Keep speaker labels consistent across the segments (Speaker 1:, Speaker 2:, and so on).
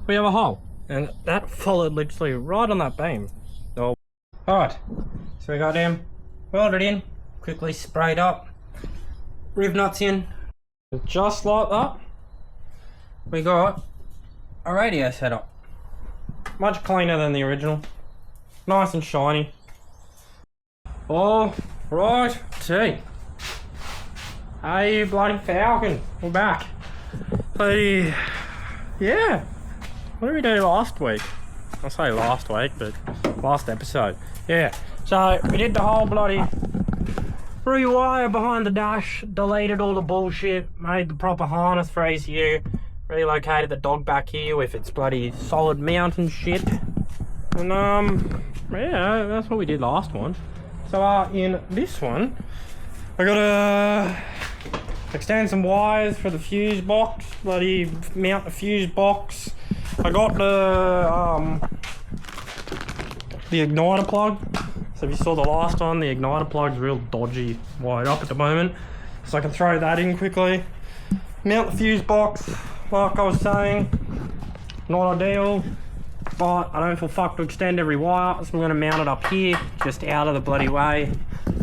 Speaker 1: we have a hole. And that followed literally right on that beam. Oh. Alright, so we got them welded in, quickly sprayed up, riv nuts in. Just like that, we got a radiator setup. Much cleaner than the original. Nice and shiny. Oh, right, T. Hey, bloody Falcon, we're back. Hey, yeah. What did we do last week? I'll say last week, but last episode. Yeah, so we did the whole bloody rewire behind the dash, deleted all the bullshit, made the proper harness for ECU, relocated the dog back here with its bloody solid mount and shit. And yeah, that's what we did last one. So in this one, I gotta extend some wires for the fuse box, bloody mount the fuse box. I got the igniter plug. So if you saw the last one, the igniter plug's real dodgy, wired up at the moment. So I can throw that in quickly. Mount the fuse box, like I was saying, not ideal, but I don't feel fucked to extend every wire, so I'm gonna mount it up here, just out of the bloody way.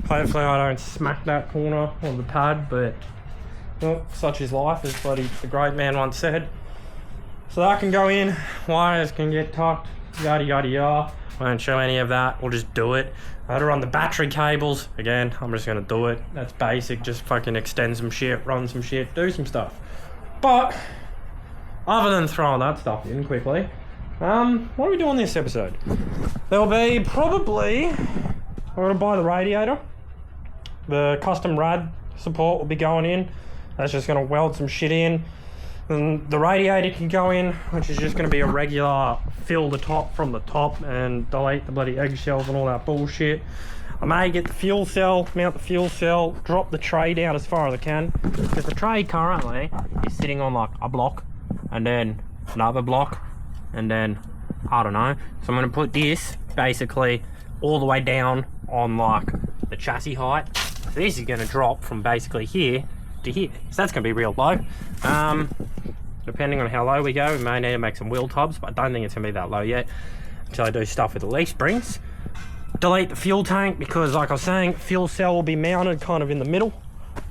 Speaker 1: Hopefully I don't smack that corner of the pad, but well, such is life, as bloody the great man once said. So that can go in, wires can get tucked, yada yada yada. I won't show any of that, we'll just do it. I had to run the battery cables, again, I'm just gonna do it. That's basic, just fucking extend some shit, run some shit, do some stuff. But, other than throwing that stuff in quickly, what are we doing this episode? There'll be probably, I'm gonna buy the radiator. The custom rad support will be going in. That's just gonna weld some shit in. And the radiator can go in, which is just going to be a regular fill the top from the top and delete the bloody eggshells and all that bullshit. I may get the fuel cell, mount the fuel cell, drop the tray down as far as I can, because the tray currently is sitting on like a block and then another block and then I don't know. So I'm going to put this basically all the way down on like the chassis height. So this is going to drop from basically here to here, so that's going to be real low. Depending on how low we go, we may need to make some wheel tubs, but I don't think it's going to be that low yet until I do stuff with the leaf springs. Delete the fuel tank because, like I was saying, fuel cell will be mounted kind of in the middle.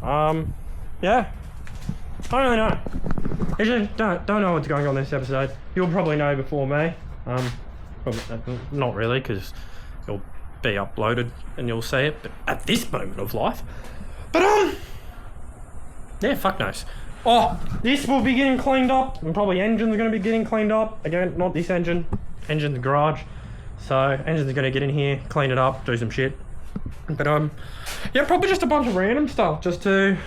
Speaker 1: Yeah, I don't really know. I just don't know what's going on this episode. You'll probably know before me. Probably not really, because it'll be uploaded and you'll see it. But at this moment of life, but yeah, fuck knows. Oh, this will be getting cleaned up, and probably engines are going to be getting cleaned up. Again, not this engine, engine's garage. So, engine's going to get in here, clean it up, do some shit. But, yeah, probably just a bunch of random stuff, just to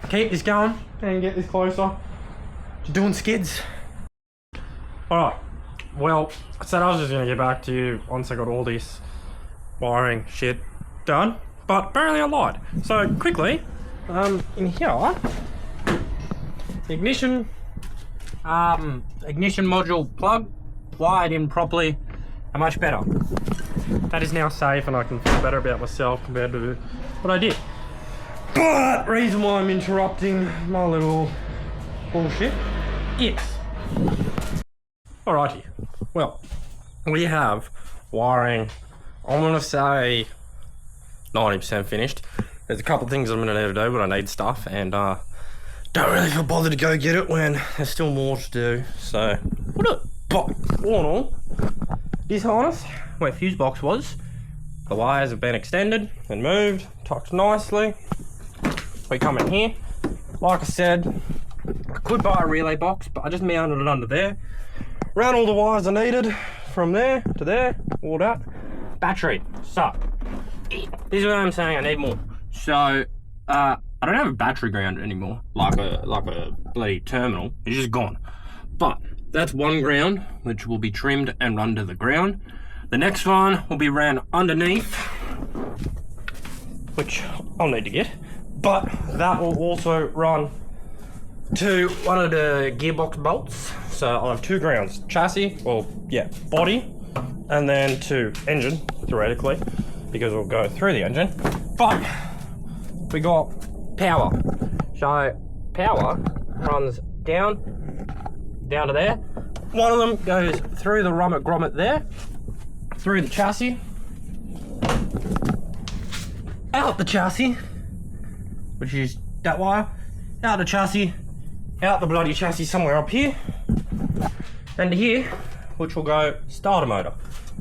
Speaker 1: keep this going and get this closer to doing skids. Alright, well, I said I was just going to get back to you once I got all this wiring shit done, but apparently I lied. So, quickly, in here, the ignition module plug wired in properly and much better. That is now safe and I can feel better about myself compared to what I did. But reason why I'm interrupting my little bullshit is, alrighty, well, we have wiring, I'm gonna say 90% finished. There's a couple of things I'm gonna need to do, but I need stuff and don't really feel bothered to go get it when there's still more to do, so we'll do it. But all in all, this harness, where fuse box was, the wires have been extended and moved, tucked nicely. We come in here, like I said, I could buy a relay box, but I just mounted it under there. Ran all the wires I needed from there to there, all that. Battery, so, this is what I'm saying, I need more. So, I don't have a battery ground anymore, like a bloody terminal. It's just gone. But that's one ground, which will be trimmed and run to the ground. The next one will be ran underneath, which I'll need to get. But that will also run to one of the gearbox bolts. So I'll have two grounds, chassis, well, yeah, body, and then to engine, theoretically, because it'll go through the engine. But we got power. So power runs down to there, one of them goes through the grommet there, through the chassis, out the chassis, which is that wire, out the chassis, out the bloody chassis somewhere up here, and here, which will go starter motor.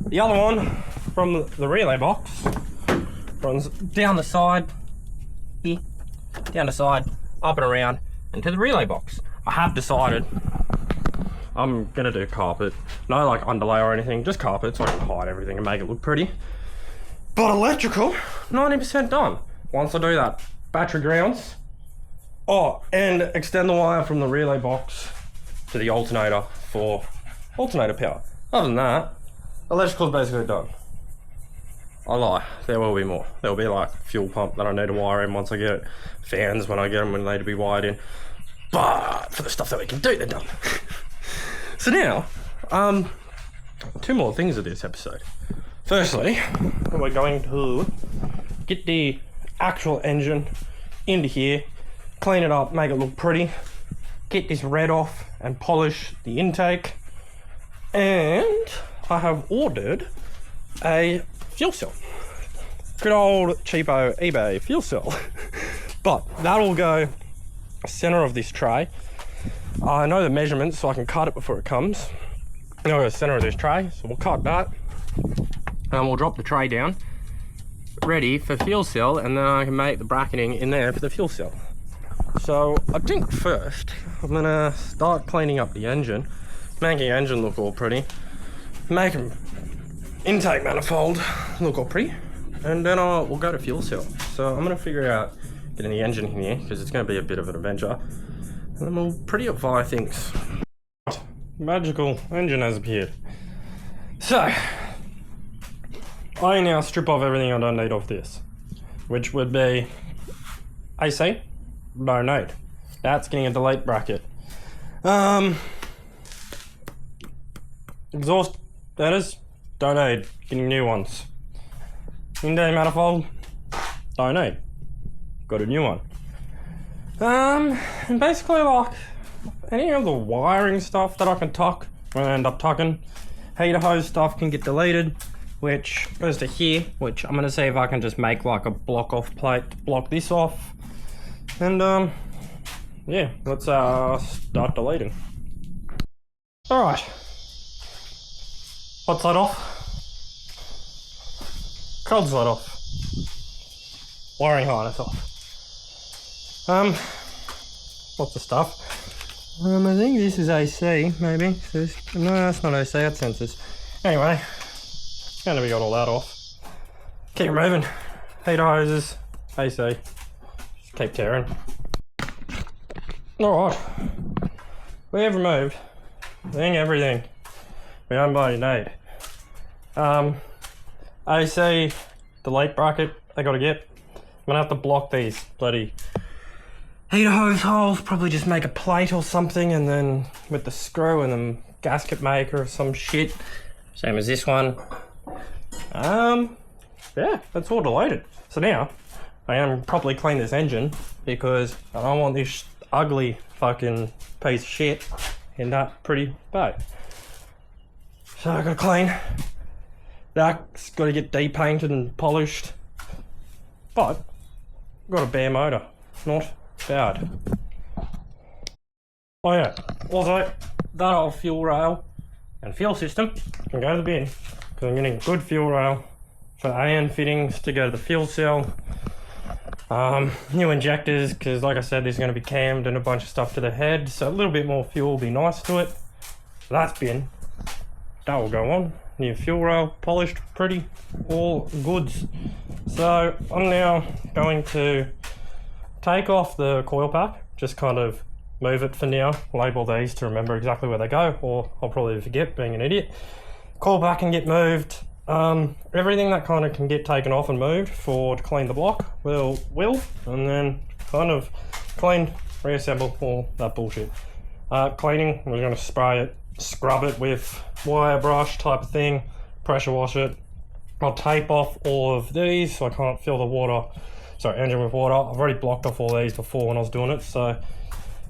Speaker 1: The other one from the relay box runs down the side, here, down the side, up and around, and to the relay box. I have decided I'm gonna do carpet. No like underlay or anything, just carpet so I can hide everything and make it look pretty. But electrical, 90% done. Once I do that, battery grounds. Oh, and extend the wire from the relay box to the alternator for alternator power. Other than that, electrical's basically done. I lie, there will be more. There will be like fuel pump that I need to wire in once I get it. Fans when I get them when they need to be wired in. But for the stuff that we can do, they're done. So now, two more things of this episode. Firstly, we're going to get the actual engine into here, clean it up, make it look pretty, get this red off and polish the intake. And I have ordered a fuel cell. Good old cheapo eBay fuel cell. But that'll go center of this tray. I know the measurements so I can cut it before it comes. It'll go center of this tray, so we'll cut that. And we'll drop the tray down, ready for fuel cell, and then I can make the bracketing in there for the fuel cell. So I think first I'm gonna start cleaning up the engine, making the engine look all pretty, making intake manifold look all pretty, and then we'll go to fuel cell. So I'm gonna figure out getting the engine in here because it's gonna be a bit of an adventure, and then we'll pretty up via things. Magical engine has appeared. So I now strip off everything I don't need off this, which would be AC, no need. That's getting a delete bracket. Exhaust headers, don't need, getting new ones. Intake manifold, don't need, got a new one. And basically like any of the wiring stuff that I can tuck, when I end up tucking, heater hose stuff can get deleted, which goes to here, which I'm gonna see if I can just make like a block off plate to block this off. And yeah, let's start deleting. Alright. Hot side off. Cold side off. Wiring harness off. Lots of stuff. I think this is AC, maybe. No, that's not AC, that's sensors. Anyway, now that we got all that off, keep moving. Heater hoses, AC, just keep tearing. Alright, we have removed everything we don't bloody need. AC, delete bracket, I gotta get. I'm gonna have to block these bloody heater hose holes, probably just make a plate or something, and then with the screw and then gasket maker or some shit, same as this one. Yeah, that's all deleted. So now I am properly clean this engine because I don't want this ugly fucking piece of shit in that pretty bag. So I gotta clean. That's gotta get depainted and polished. But got a bare motor, not bad. Oh yeah, also that old fuel rail and fuel system can go to the bin because I'm getting good fuel rail for AN fittings to go to the fuel cell. New injectors because like I said, these are going to be cammed and a bunch of stuff to the head, so a little bit more fuel will be nice to it. That's bin, that will go on. New fuel rail, polished, pretty, all goods. So I'm now going to take off the coil pack, just kind of move it for now, label these to remember exactly where they go, or I'll probably forget being an idiot. Coil pack can get moved. Everything that kind of can get taken off and moved to clean the block will, and then kind of clean, reassemble all that bullshit. Cleaning, we're going to spray it, scrub it with wire brush type of thing, pressure wash it. I'll tape off all of these so I can't fill the engine with water. I've already blocked off all these before when I was doing it, so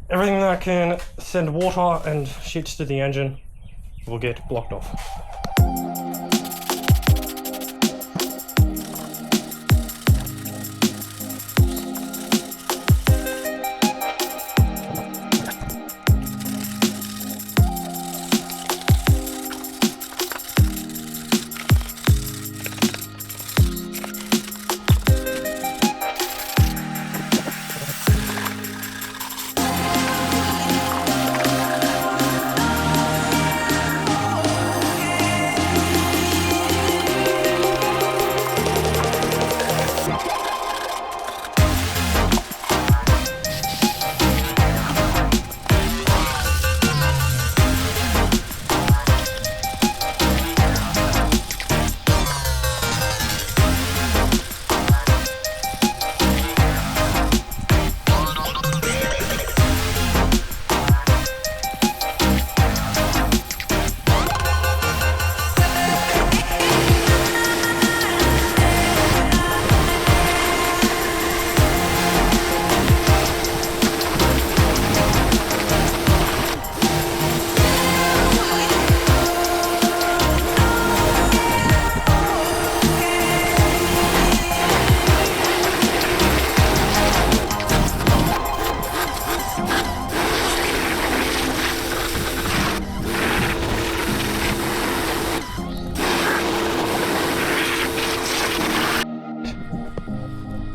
Speaker 1: everything that can send water and shits to the engine, will get blocked off.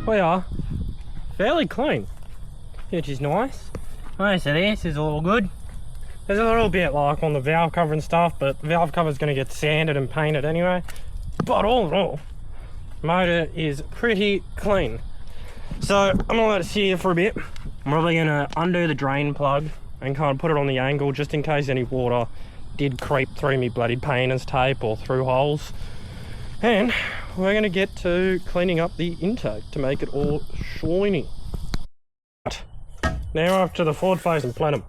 Speaker 1: We are fairly clean, which is nice. Most of this is all good. There's a little bit like on the valve cover and stuff, but the valve cover is going to get sanded and painted anyway. But all in all, motor is pretty clean. So I'm gonna let it sit here for a bit. I'm probably gonna undo the drain plug and kind of put it on the angle just in case any water did creep through me bloody painter's tape or through holes. And we're going to get to cleaning up the intake to make it all shiny. Now up to the forward facing plenum.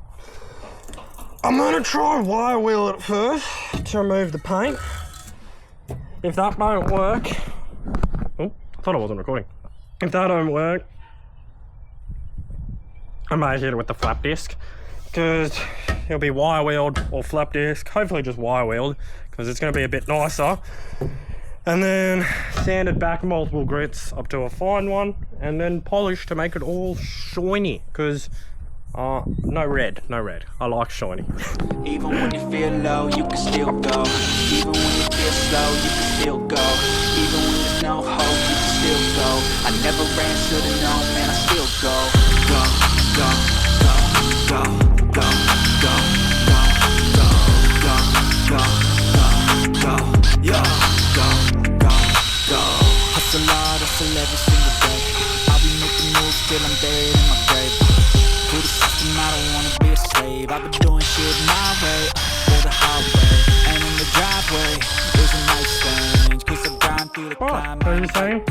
Speaker 1: I'm going to try wire wheel it first to remove the paint. If that don't work... Oh, I thought I wasn't recording. If that don't work, I may hit it with the flap disc, because it'll be wire wheeled or flap disc. Hopefully just wire wheeled, because it's going to be a bit nicer. And then sanded back multiple grits up to a fine one, and then polished to make it all shiny, because no red. I like shiny.
Speaker 2: Even when you feel low, you can still go. Even when you feel slow, you can still go. Even when there's no hope, you can still go. I never ran, should've known, man, I still go. Go, go, go, go, go, go, go, go, go, go, go, yeah. Hustle hard, hustle every single day. I'll be making moves till I'm dead in my grave. To the system, I don't wanna be a slave. I've been doing shit my way, or the highway. And in the driveway, there's a nice range. Cause I grind through the climb.
Speaker 1: What are you saying?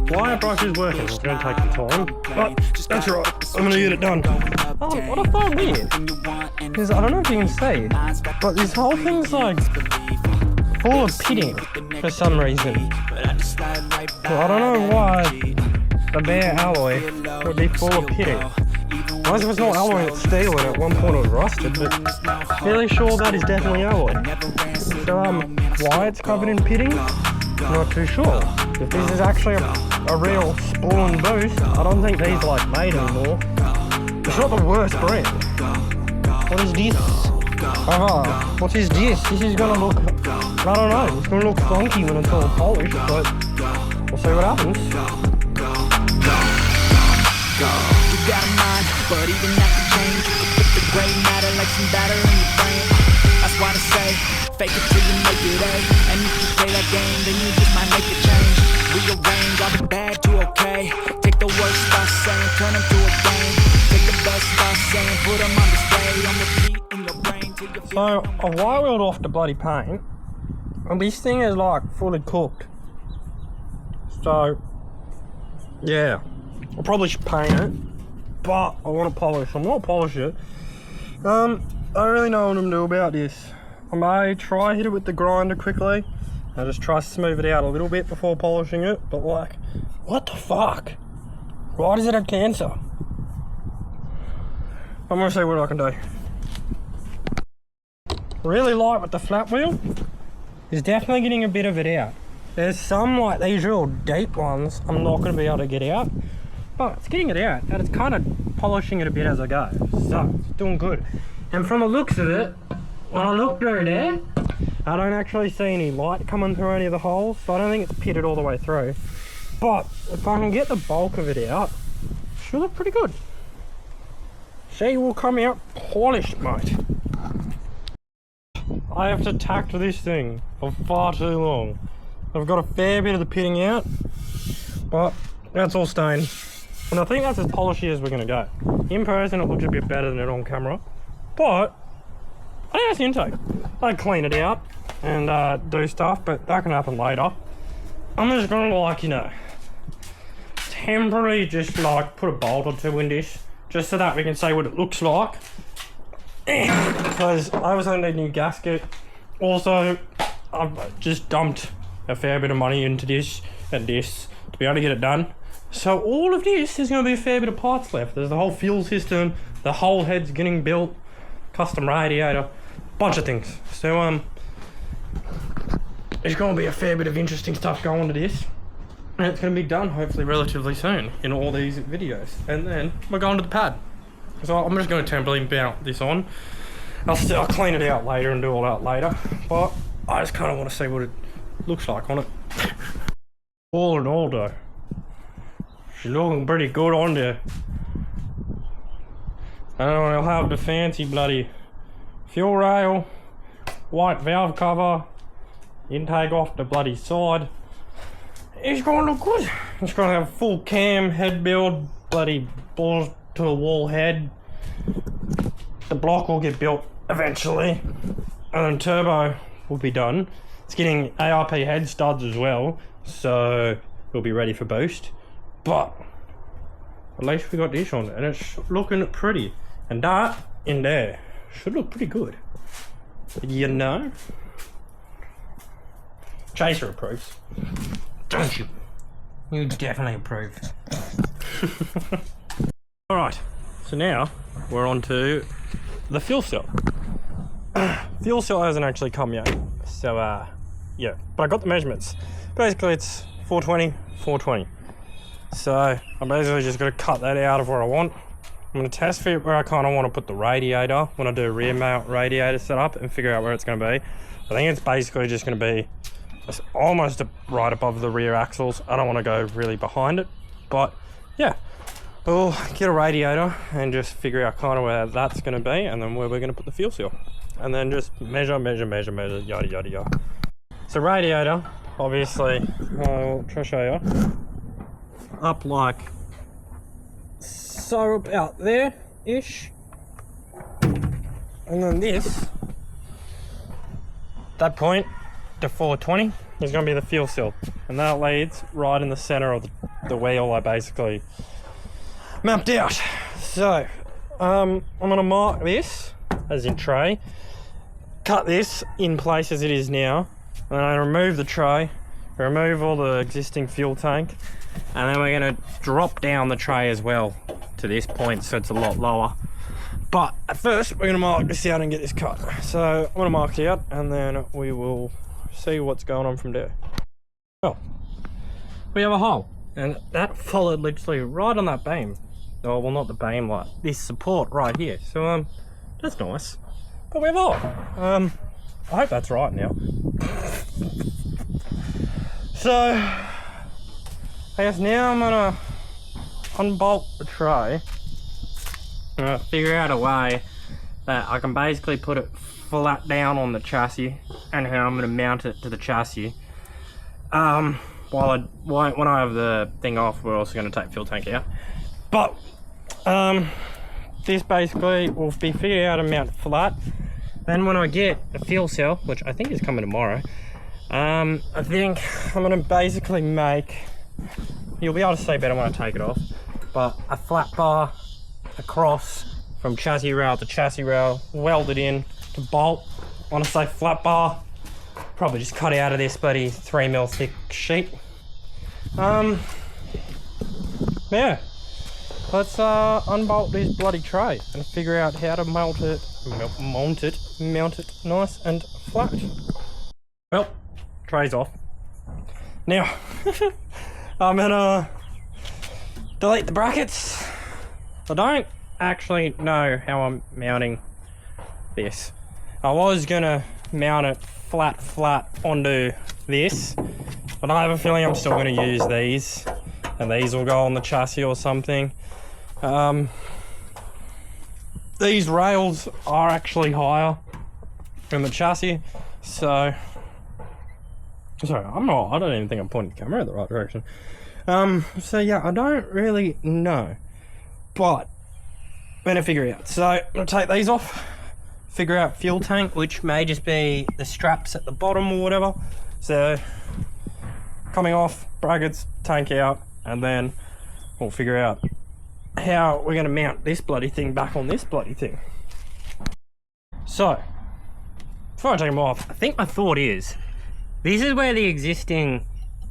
Speaker 1: Wire brush is working, it's gonna take some time. But that's right, I'm gonna get it done. Oh, what I find weird is, I don't know if you can see, but this whole thing's like full of pitting for some reason. Well, I don't know why the bare alloy would be full of pitting. Unless if it's not alloy, it's steel, and at one point it was rusted, but fairly sure that is definitely alloy. So why it's covered in pitting? Not too sure. If this is actually a real spawn boost, I don't think these are like made anymore. It's not the worst brand. What is this? What is this? This is gonna look, I don't know, it's gonna look funky when it's all polished, but we'll see what happens.
Speaker 2: You got a mind, but even that can change. You can put the gray matter like some batter in your brain. That's why they say, fake it till you make it A. And if you play that game, then you just might make it change. Rearrange all the bad to okay. Take the worst thoughts saying, turn them to a game. Take the best thoughts saying, put them on display. On repeat in your brain till you feel.
Speaker 1: So, I wire wheeled off the bloody paint, and this thing is like fully cooked. So, yeah. I probably should paint it, but I want to polish. I'm going to polish it. I don't really know what I'm going to do about this. I may try hit it with the grinder quickly. I'll just try to smooth it out a little bit before polishing it. But like, what the fuck? Why does it have cancer? I'm going to see what I can do. really like with the flat wheel is definitely getting a bit of it out. There's some, like these real deep ones, I'm not going to be able to get out, but it's getting it out and it's kind of polishing it a bit as I go, so it's doing good. And from the looks of it, when I look through there, I don't actually see any light coming through any of the holes, so I don't think it's pitted all the way through. But if I can get the bulk of it out, it should look pretty good. She will come out polished, mate. I have to tack this thing for far too long. I've got a fair bit of the pitting out, but that's all staying. And I think that's as polishy as we're going to go. In person it looks a bit better than it on camera, but I think that's the intake. I clean it out and do stuff, but that can happen later. I'm just going to, like, you know, temporarily just like put a bolt or two in this, just so that we can see what it looks like. Because I was going to need a new gasket. Also, I've just dumped a fair bit of money into this and this to be able to get it done. So all of this, there's going to be a fair bit of parts left. There's the whole fuel system, the whole head's getting built, custom radiator, bunch of things. So there's going to be a fair bit of interesting stuff going to this, and it's going to be done hopefully relatively soon in all these videos. And then we're going to the pad. So I'm just going to temporarily mount this on. I'll clean it out later and do all that later, but I just kind of want to see what it looks like on it. All in all though, she's looking pretty good on there. And I'll have the fancy bloody fuel rail, white valve cover, intake off the bloody side. It's going to look good. It's going to have full cam, head build, bloody balls to the wall head. The block will get built eventually, and then turbo will be done. It's getting ARP head studs as well, so it'll be ready for boost. But at least we got this on, and it's looking pretty. And that in there should look pretty good, you know. Chaser approves, don't you? You definitely approve. All right, so now we're on to the fuel cell. Fuel cell hasn't actually come yet, so yeah, but I got the measurements. Basically it's 420, 420. So I'm basically just gonna cut that out of where I want. I'm gonna test fit where I kind of want to put the radiator when I do a rear mount radiator setup and figure out where it's gonna be. I think it's basically just gonna be almost right above the rear axles. I don't want to go really behind it, but yeah, we'll get a radiator and just figure out kind of where that's going to be, and then where we're going to put the fuel seal, and then just measure, yada yada yada. So radiator, obviously, I'll try to show you, up like so, about there ish, and then this, that point to 420 is going to be the fuel seal, and that leads right in the center of the wheel I basically mapped out. So I'm going to mark this as in tray, cut this in place as it is now, and then I remove the tray, remove all the existing fuel tank, and then we're going to drop down the tray as well to this point so it's a lot lower. But at first we're going to mark this out and get this cut. So I'm going to mark it out and then we will see what's going on from there. Well, we have a hole, and that followed literally right on that beam. Oh, well, not the beam, like this support right here. So that's nice. But we have a hole. I hope that's right now. So I guess now I'm gonna unbolt the tray and figure out a way that I can basically put it flat down on the chassis, and how I'm going to mount it to the chassis. When I have the thing off, we're also going to take fuel tank out. But this basically will be figured out and mount flat. Then when I get a fuel cell, which I think is coming tomorrow, I think I'm going to basically make, you'll be able to see better when I take it off, but a flat bar across from chassis rail to chassis rail, welded in to bolt. Want to say flat bar, probably just cut out of this bloody 3mm thick sheet. Yeah, let's unbolt this bloody tray and figure out how to mount it mount it nice and flat. Well, tray's off. Now, I'm gonna delete the brackets. I don't actually know how I'm mounting this. I was gonna mount it flat onto this, but I have a feeling I'm still gonna use these, and these will go on the chassis or something. These rails are actually higher than the chassis, so sorry, I don't even think I'm pointing the camera in the right direction. So yeah, I don't really know, but I'm gonna figure it out. So I'm gonna take these off, figure out fuel tank, which may just be the straps at the bottom or whatever. So coming off, brackets, tank out, and then we'll figure out how we're gonna mount this bloody thing back on this bloody thing. So before I take them off, I think my thought is, this is where the existing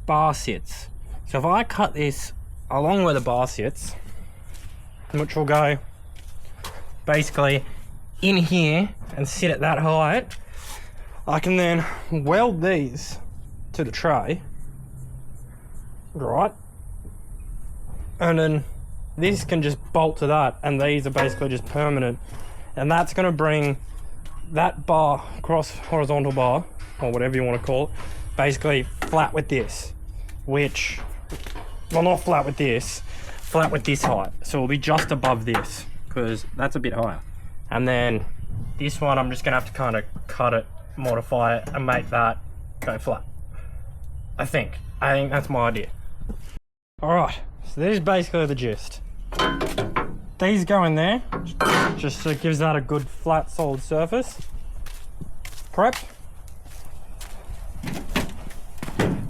Speaker 1: bar sits. So if I cut this along where the bar sits, which will go basically in here and sit at that height, I can then weld these to the tray, right? And then this can just bolt to that, and these are basically just permanent. And that's gonna bring that bar, cross horizontal bar, or whatever you want to call it, basically flat with this, which, well, not flat with this, flat with this height. So it'll be just above this, because that's a bit higher. And then this one, I'm just gonna have to kind of cut it, modify it, and make that go flat. I think that's my idea. All right, so this is basically the gist. These go in there, just so it gives that a good flat solid surface. Prep.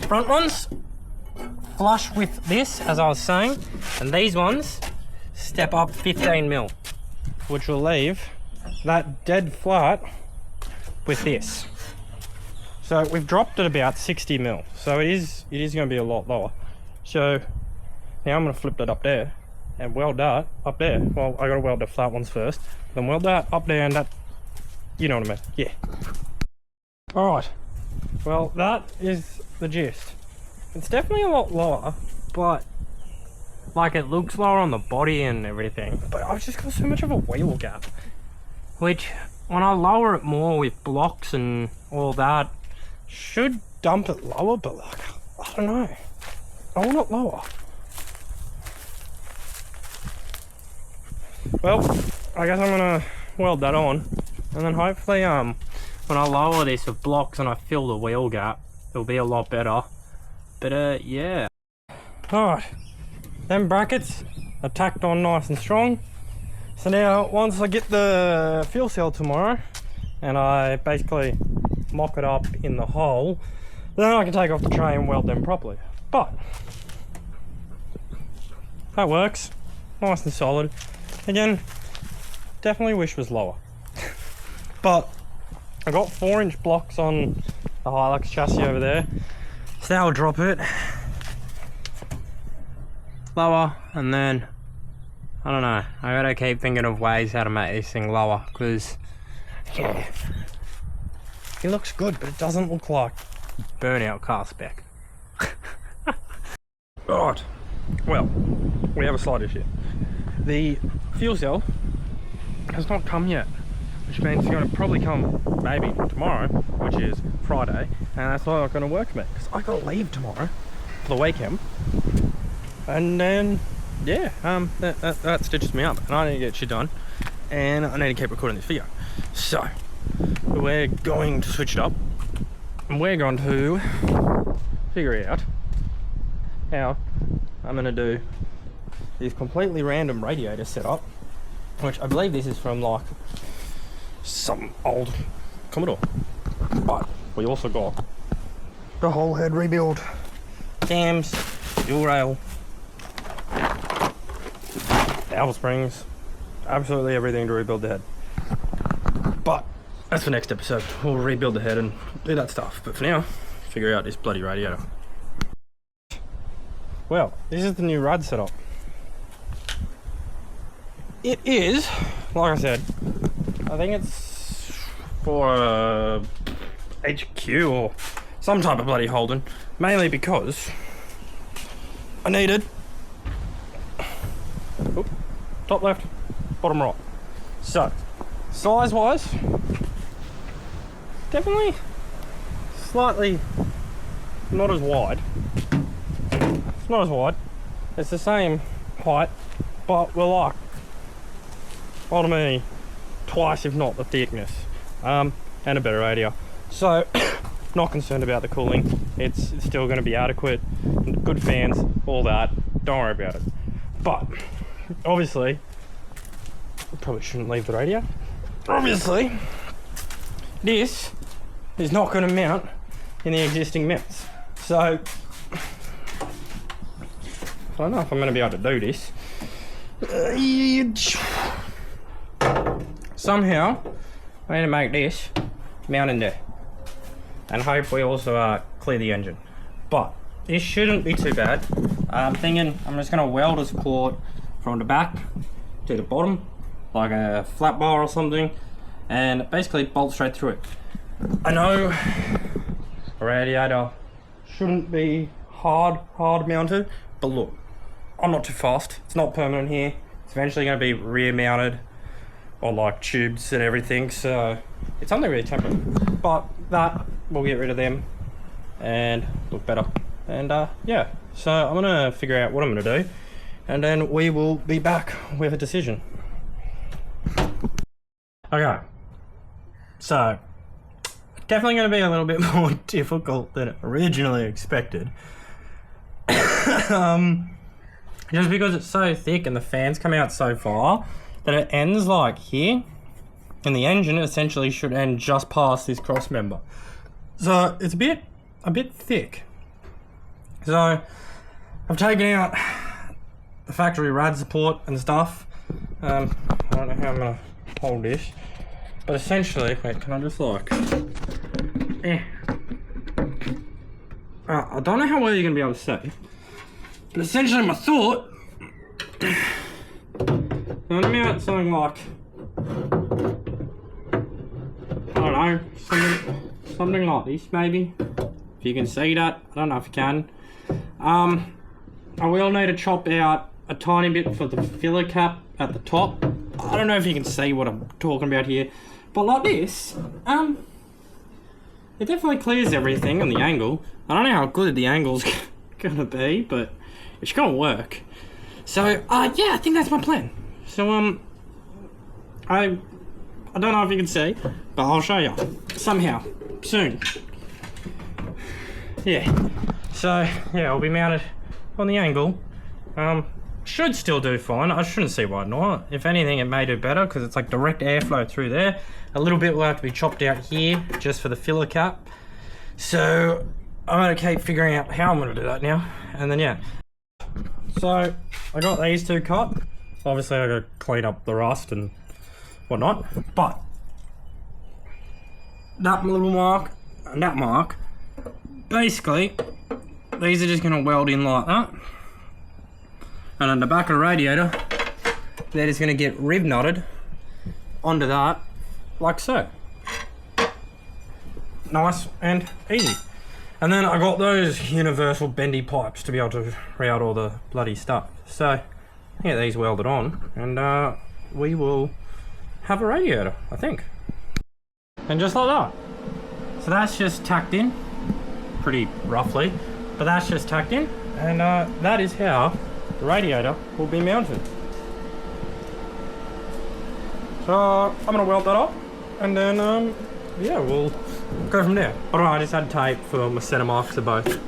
Speaker 1: Front ones flush with this, as I was saying, and these ones step up 15 mil, which will leave that dead flat with this. So we've dropped it about 60 mil, so it is going to be a lot lower. So now I'm going to flip that up there and weld that up there. Well, I got to weld the flat ones first, then weld that up there, and that, you know what I mean? Yeah. All right. Well, that is the gist. It's definitely a lot lower, but like it looks lower on the body and everything, but I've just got so much of a wheel gap, which when I lower it more with blocks and all that, should dump it lower, but like, I don't know, I want it lower. Well, I guess I'm gonna weld that on, and then hopefully when I lower this with blocks and I fill the wheel gap, it'll be a lot better. But yeah. Alright, them brackets are tacked on nice and strong. So now once I get the fuel cell tomorrow and I basically mock it up in the hole, then I can take off the tray and weld them properly. But that works, nice and solid. Again, definitely wish was lower. But I got 4-inch blocks on the Hilux chassis over there, so I'll drop it lower, and then I don't know, I gotta keep thinking of ways how to make this thing lower, because yeah, it looks good, but it doesn't look like Burnout car spec. Right, well, we have a slight issue. The fuel cell has not come yet, which means it's going to probably come maybe tomorrow, which is Friday, and that's not going to work for me, because I got to leave tomorrow for the weekend, and then yeah, that stitches me up, and I need to get shit done, and I need to keep recording this video. So we're going to switch it up, and we're going to figure out how I'm going to do this completely random radiator setup, which I believe this is from like some old Commodore, but we also got the whole head rebuild, cams, fuel rail, valve springs, absolutely everything to rebuild the head. But that's for next episode. We'll rebuild the head and do that stuff, but for now, figure out this bloody radiator. Well, this is the new rad setup. It is, like I said, I think it's for HQ or some type of bloody holding, mainly because I needed top left, bottom right. So size wise, definitely slightly not as wide. It's not as wide, it's the same height, but we're like, well, to me, twice if not the thickness, and a better radiator. So not concerned about the cooling, it's still going to be adequate, good fans, all that, don't worry about it. But obviously probably shouldn't leave the radio. Obviously this is not going to mount in the existing mounts, so I don't know if I'm going to be able to do this. Somehow I need to make this mount in there and hope we also clear the engine, but this shouldn't be too bad. I'm thinking I'm just going to weld this cord from the back to the bottom like a flat bar or something, and basically bolt straight through it. I know a radiator shouldn't be hard mounted, but look, I'm not too fast. It's not permanent here. It's eventually going to be rear mounted on like tubes and everything, so it's only really temporary, but that will get rid of them and look better. And yeah, so I'm gonna figure out what I'm gonna do, and then we will be back with a decision. Okay, so definitely going to be a little bit more difficult than originally expected. Just because it's so thick and the fans come out so far that it ends like here, and the engine essentially should end just past this cross member. So it's a bit thick. So I've taken out the factory rad support and stuff. I don't know how I'm gonna hold this, but essentially, wait, can I just like, I don't know how well you're gonna be able to see, but essentially my thought, I'm gonna mount something like, I don't know, something like this maybe, if you can see that. I don't know if you can. I will need to chop out a tiny bit for the filler cap at the top. I don't know if you can see what I'm talking about here, but like this, it definitely clears everything on the angle. I don't know how good the angle's gonna be, but it's gonna work. So yeah, I think that's my plan. So I don't know if you can see, but I'll show you somehow soon. Yeah, so yeah, I'll be mounted on the angle. Should still do fine. I shouldn't see why not. If anything, it may do better because it's like direct airflow through there. A little bit will have to be chopped out here just for the filler cap. So I'm gonna keep figuring out how I'm gonna do that now. And then yeah. So I got these two cut. Obviously I gotta clean up the rust and whatnot. But that little mark and that mark, basically these are just gonna weld in like that. And on the back of the radiator, that is going to get rib knotted onto that, like so. Nice and easy. And then I got those universal bendy pipes to be able to route all the bloody stuff. So, get these welded on, and we will have a radiator, I think. And just like that. So that's just tacked in, pretty roughly, but that's just tacked in, and that is how the radiator will be mounted. So I'm gonna weld that up, and then yeah, we'll go from there. I don't know, I just had tape for my center marks of both,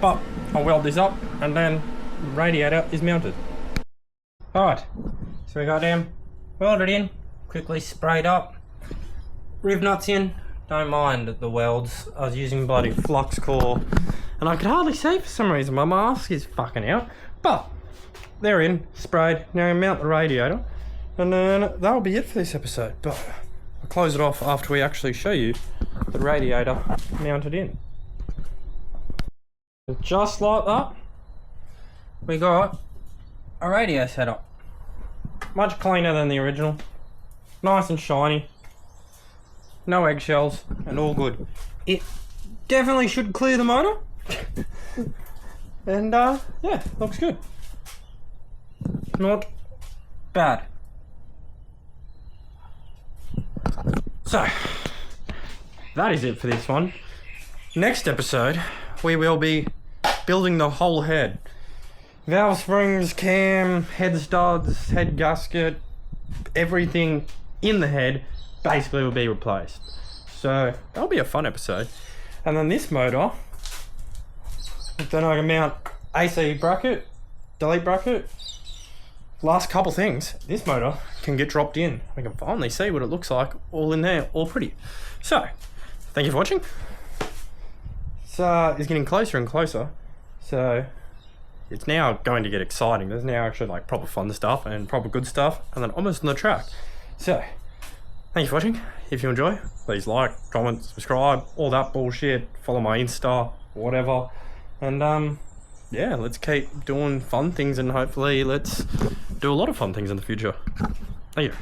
Speaker 1: but I'll weld this up, and then the radiator is mounted. Alright, so we got them welded in, quickly sprayed up, riv nuts in. Don't mind the welds. I was using bloody flux core, and I could hardly see for some reason. My mask is fucking out, but they're in, sprayed. Now I mount the radiator, and then that'll be it for this episode. But I'll close it off after we actually show you the radiator mounted in. And just like that, we got a radio setup. Much cleaner than the original. nice and shiny. No eggshells and all good. It definitely should clear the motor. And yeah, looks good. Not bad. So, that is it for this one. Next episode, we will be building the whole head. Valve springs, cam, head studs, head gasket, everything in the head basically will be replaced. So that'll be a fun episode. And then this motor, then I can mount AC bracket, delete bracket. Last couple things, this motor can get dropped in. We can finally see what it looks like all in there, all pretty. So, thank you for watching. It's getting closer and closer. So it's now going to get exciting. There's now actually like proper fun stuff and proper good stuff, and then almost on the track. So, thank you for watching. If you enjoy, please like, comment, subscribe, all that bullshit. Follow my Insta, whatever. And yeah, let's keep doing fun things, and hopefully let's do a lot of fun things in the future. Thank you.